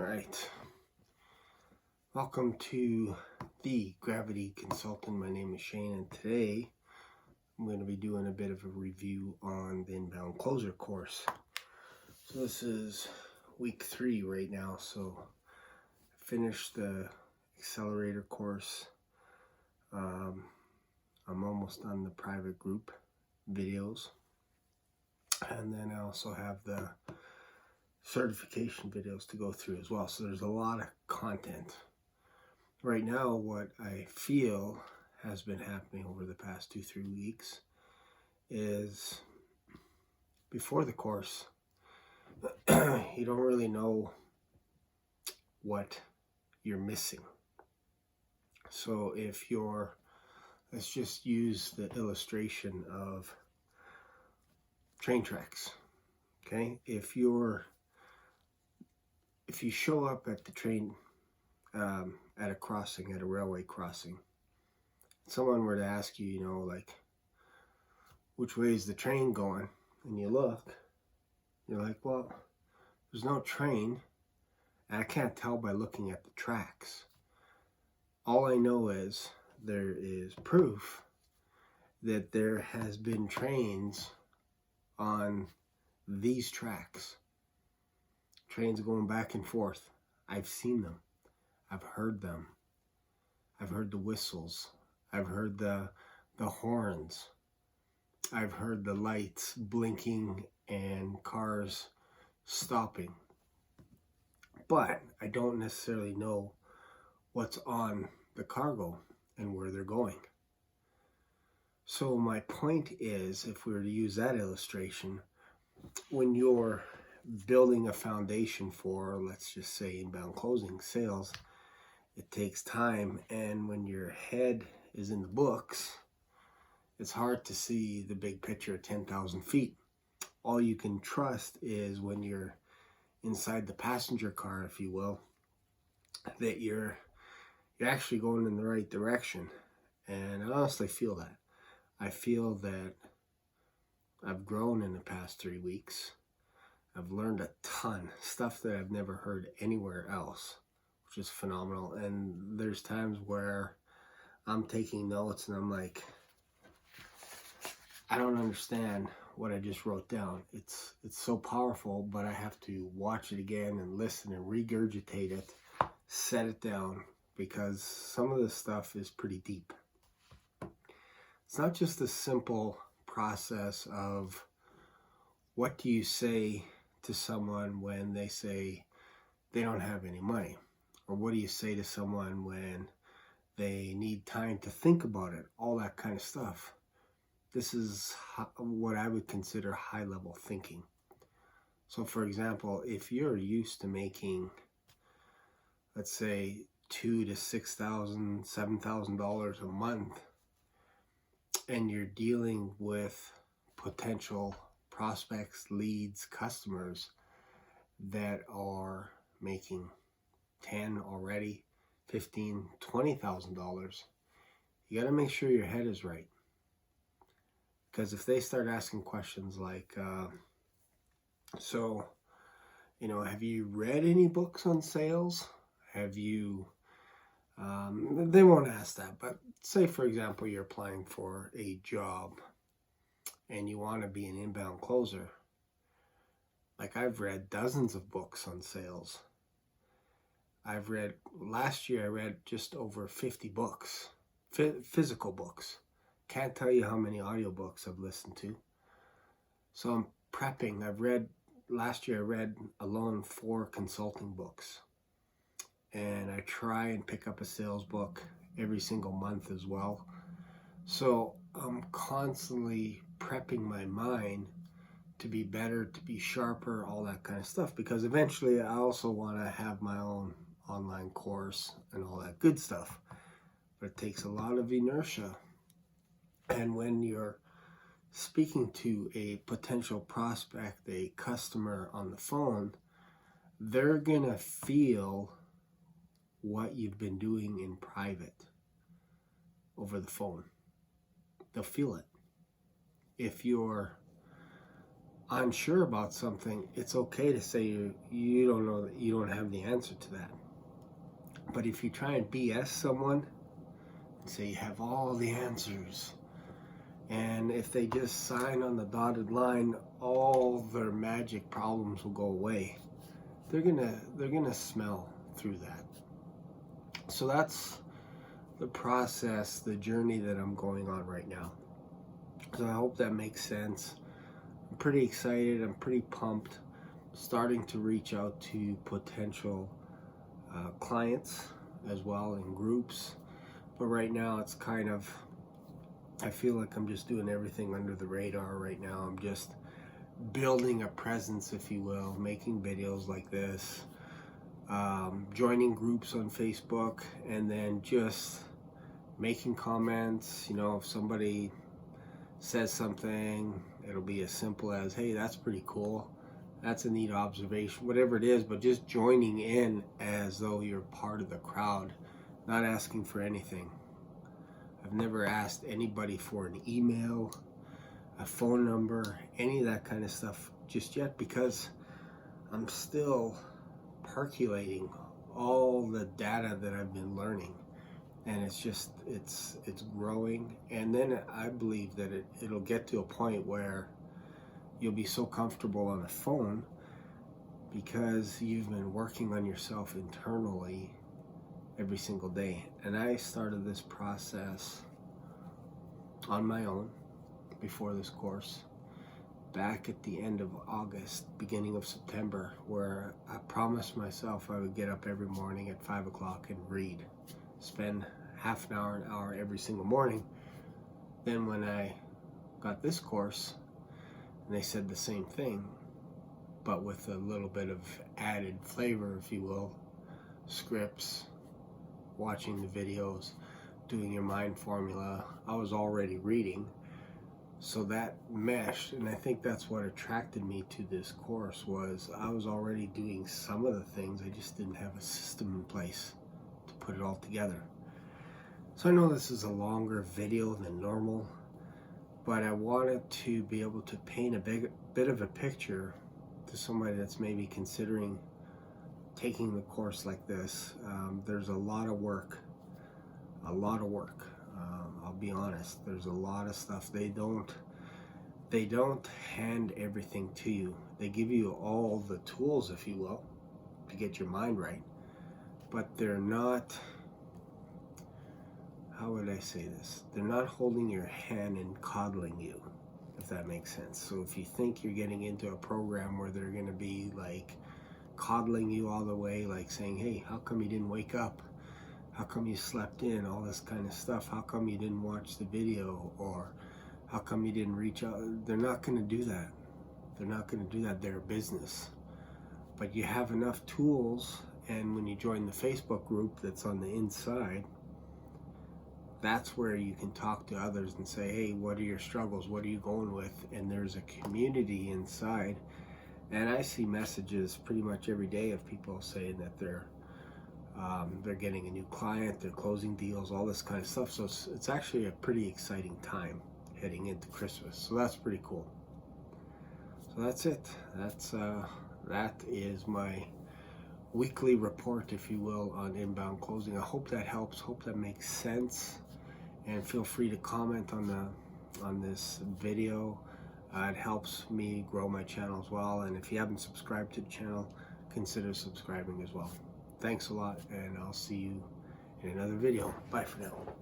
Alright, welcome to the Gravity Consultant. My name is Shane, and today I'm going to be doing a bit of a review on the inbound closer course. So this is week 3 right now, so I finished the accelerator course. I'm almost done the private group videos, and then I also have the certification videos to go through as well. So there's a lot of content. Right now, what I feel has been happening over the past 2-3 weeks is before the course, you don't really know what you're missing. So if you're, let's just use the illustration of train tracks. Okay, if you show up at the train at a crossing, at a railway crossing, someone were to ask you, like, which way is the train going? And you look, you're like, well, there's no train, and I can't tell by looking at the tracks. All I know is there is proof that there has been trains on these tracks. Trains going back and forth. I've seen them. I've heard them. I've heard the whistles. I've heard the horns. I've heard the lights blinking and cars stopping. But I don't necessarily know what's on the cargo and where they're going. So my point is, if we were to use that illustration, when you're building a foundation for, let's just say, inbound closing sales, it takes time, and when your head is in the books, it's hard to see the big picture at 10,000 feet. All you can trust is when you're inside the passenger car, if you will, that you're actually going in the right direction. And I honestly feel that. I feel that I've grown in the past 3 weeks. I've learned a ton, stuff that I've never heard anywhere else, which is phenomenal. And there's times where I'm taking notes and I'm like, I don't understand what I just wrote down. It's so powerful, but I have to watch it again and listen and regurgitate it, set it down, because some of this stuff is pretty deep. It's not just a simple process of what do you say to someone when they say they don't have any money, or what do you say to someone when they need time to think about it, all that kind of stuff. This is what I would consider high-level thinking. So for example, if you're used to making, let's say, $2,000 to $6,000, $7,000 a month, and you're dealing with potential prospects, leads, customers that are making $10,000 already, $15,000, $20,000, you got to make sure your head is right. Because if they start asking questions like, so, have you read any books on sales? Have you, they won't ask that, but say, for example, you're applying for a job and you want to be an inbound closer. Like, I've read dozens of books on sales. Last year I read just over 50 books, physical books. Can't tell you how many audiobooks I've listened to. So I'm prepping. Last year I read alone 4 consulting books. And I try and pick up a sales book every single month as well. So I'm constantly prepping my mind to be better, to be sharper, all that kind of stuff. Because eventually I also want to have my own online course and all that good stuff. But it takes a lot of inertia. And when you're speaking to a potential prospect, a customer on the phone, they're going to feel what you've been doing in private over the phone. They'll feel it. If you're unsure about something, it's okay to say you don't know, that you don't have the answer to that. But if you try and BS someone and say you have all the answers, and if they just sign on the dotted line, all their magic problems will go away. They're gonna smell through that. So that's the process, the journey that I'm going on right now. So I hope that makes sense. I'm pretty excited. I'm pretty pumped. Starting to reach out to potential clients as well in groups. But right now it's kind of, I feel like I'm just doing everything under the radar right now. I'm just building a presence, if you will, making videos like this, joining groups on Facebook, and then just making comments. You know, if somebody says something, it'll be as simple as, hey, that's pretty cool, that's a neat observation, whatever it is, but just joining in as though you're part of the crowd, not asking for anything. I've never asked anybody for an email, a phone number, any of that kind of stuff just yet, because I'm still percolating all the data that I've been learning. And it's just, it's growing. And then I believe that it'll get to a point where you'll be so comfortable on the phone because you've been working on yourself internally every single day. And I started this process on my own before this course back at the end of August, beginning of September, where I promised myself I would get up every morning at 5 o'clock and read. Spend half an hour every single morning. Then when I got this course, and they said the same thing, but with a little bit of added flavor, if you will, scripts, watching the videos, doing your mind formula, I was already reading. So that meshed, and I think that's what attracted me to this course, was I was already doing some of the things, I just didn't have a system in place to put it all together. So I know this is a longer video than normal, but I wanted to be able to paint a bit of a picture to somebody that's maybe considering taking the course like this. There's a lot of work. I'll be honest, there's a lot of stuff. They don't hand everything to you. They give you all the tools, if you will, to get your mind right, but they're not, how would I say this? They're not holding your hand and coddling you, if that makes sense. So if you think you're getting into a program where they're going to be like coddling you all the way, like saying, hey, how come you didn't wake up? How come you slept in? All this kind of stuff. How come you didn't watch the video? Or how come you didn't reach out? They're not going to do that. They're not going to do that. They're a business. But you have enough tools, and when you join the Facebook group that's on the inside, that's where you can talk to others and say, hey, what are your struggles? What are you going with? And there's a community inside. And I see messages pretty much every day of people saying that they're getting a new client, they're closing deals, all this kind of stuff. So it's actually a pretty exciting time heading into Christmas. So that's pretty cool. So that's it. That is my weekly report, if you will, on inbound closing. I hope that helps. Hope that makes sense. And feel free to comment on this video. It helps me grow my channel as well. And if you haven't subscribed to the channel, consider subscribing as well. Thanks a lot, and I'll see you in another video. Bye for now.